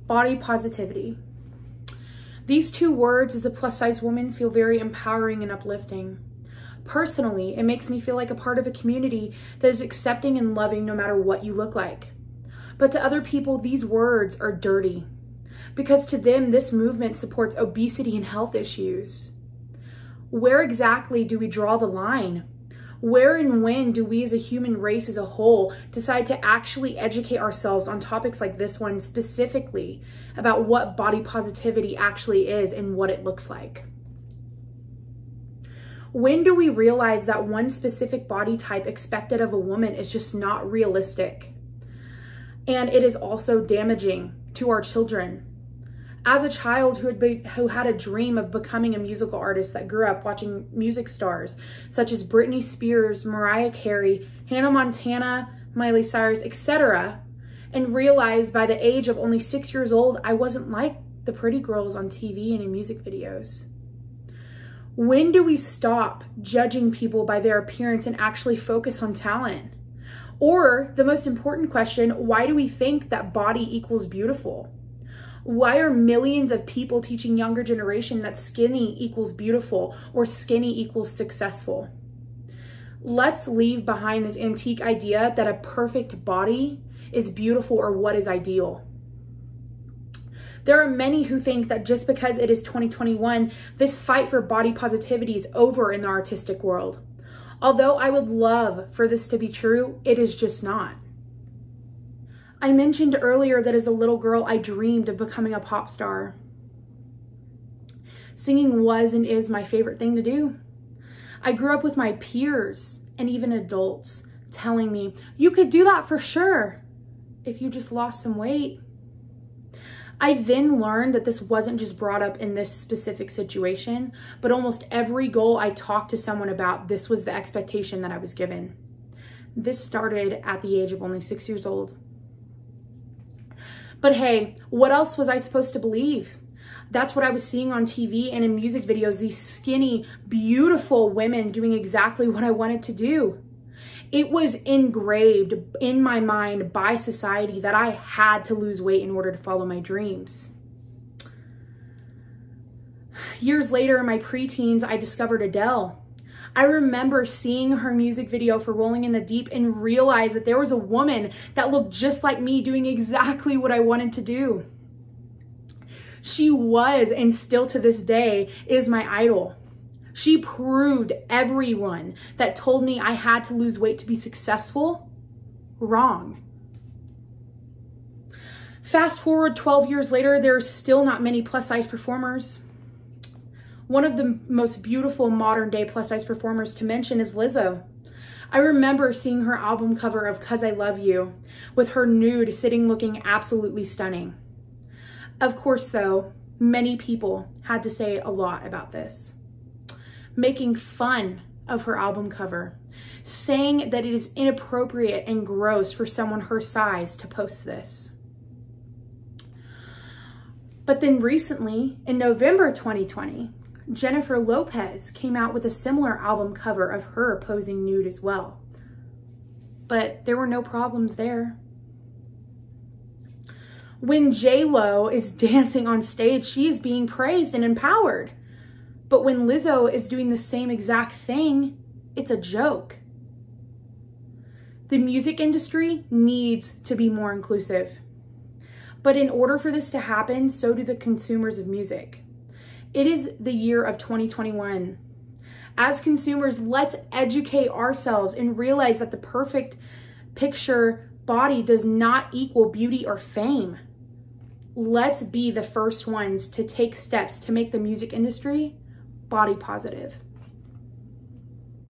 Body positivity. These two words as a plus-size woman feel very empowering and uplifting. Personally, it makes me feel like a part of a community that is accepting and loving no matter what you look like. But to other people, these words are dirty, because to them, this movement supports obesity and health issues. Where exactly do we draw the line? Where and when do we as a human race as a whole decide to actually educate ourselves on topics like this one specifically about what body positivity actually is and what it looks like? When do we realize that one specific body type expected of a woman is just not realistic? And it is also damaging to our children. As a child who had a dream of becoming a musical artist that grew up watching music stars such as Britney Spears, Mariah Carey, Hannah Montana, Miley Cyrus, etc., and realized by the age of only 6 years old, I wasn't like the pretty girls on TV and in music videos. When do we stop judging people by their appearance and actually focus on talent? Or the most important question, why do we think that body equals beautiful? Why are millions of people teaching younger generation that skinny equals beautiful or skinny equals successful? Let's leave behind this antique idea that a perfect body is beautiful or what is ideal. There are many who think that just because it is 2021, this fight for body positivity is over in the artistic world. Although I would love for this to be true, it is just not. I mentioned earlier that as a little girl, I dreamed of becoming a pop star. Singing was and is my favorite thing to do. I grew up with my peers and even adults telling me, you could do that for sure if you just lost some weight. I then learned that this wasn't just brought up in this specific situation, but almost every goal I talked to someone about, this was the expectation that I was given. This started at the age of only 6 years old. But hey, what else was I supposed to believe? That's what I was seeing on TV and in music videos, these skinny, beautiful women doing exactly what I wanted to do. It was engraved in my mind by society that I had to lose weight in order to follow my dreams. Years later, in my preteens, I discovered Adele. I remember seeing her music video for Rolling in the Deep and realized that there was a woman that looked just like me doing exactly what I wanted to do. She was, and still to this day, is my idol. She proved everyone that told me I had to lose weight to be successful wrong. Fast forward 12 years later, there are still not many plus-size performers. One of the most beautiful modern day plus-size performers to mention is Lizzo. I remember seeing her album cover of 'Cause I Love You with her nude sitting looking absolutely stunning. Of course, though, many people had to say a lot about this, making fun of her album cover, saying that it is inappropriate and gross for someone her size to post this. But then recently, in November 2020, Jennifer Lopez came out with a similar album cover of her posing nude as well. But there were no problems there. When J-Lo is dancing on stage, she is being praised and empowered. But when Lizzo is doing the same exact thing, it's a joke. The music industry needs to be more inclusive. But in order for this to happen, so do the consumers of music. It is the year of 2021. As consumers, let's educate ourselves and realize that the perfect picture body does not equal beauty or fame. Let's be the first ones to take steps to make the music industry body positive.